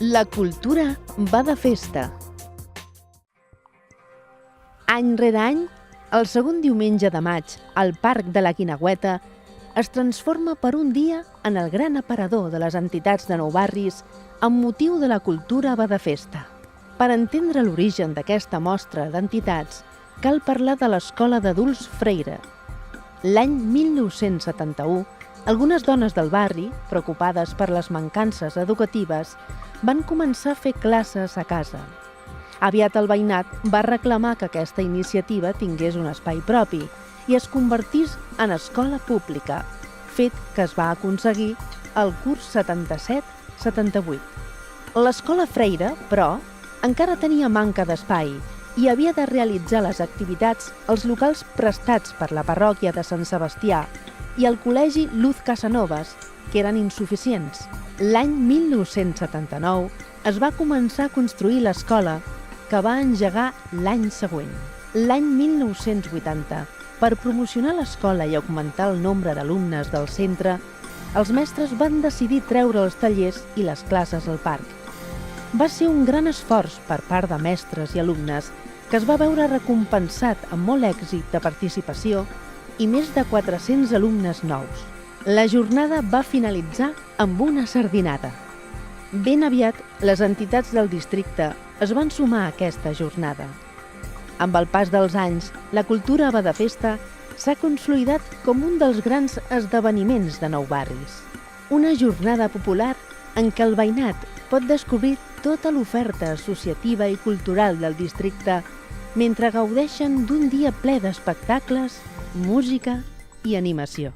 La cultura va de festa. Any rere any, el segon diumenge de maig, al Parc de la Guineueta es transforma per un dia en el gran aparador de les entitats de Nou Barris amb motiu de la cultura va de festa. Per entendre l'origen d'aquesta mostra d'entitats, cal parlar de l'Escola d'Adults Freire. L'any 1971, algunes dones del barri, preocupades per les mancances educatives, van començar a fer classes a casa. Aviat el veïnat va reclamar que aquesta iniciativa tingués un espai propi i es convertís en escola pública, fet que es va aconseguir el curs 77-78. L'escola Freire, però, encara tenia manca d'espai i havia de realitzar les activitats als locals prestats per la parròquia de Sant Sebastià i el col·legi Luz Casanovas, que eren insuficients. L'any 1979 es va començar a construir l'escola, que va engegar l'any següent. L'any 1980, per promocionar l'escola i augmentar el nombre d'alumnes del centre, els mestres van decidir treure els tallers i les classes al parc. Va ser un gran esforç per part de mestres i alumnes que es va veure recompensat amb molt èxit de participació i més de 400 alumnes nous. La jornada va finalitzar amb una sardinada. Ben aviat, les entitats del districte es van sumar a aquesta jornada. Amb el pas dels anys, la cultura va de festa s'ha consolidat com un dels grans esdeveniments de Nou Barris. Una jornada popular en què el veïnat pot descobrir tota l'oferta associativa i cultural del districte mentre gaudeixen d'un dia ple d'espectacles, música i animació.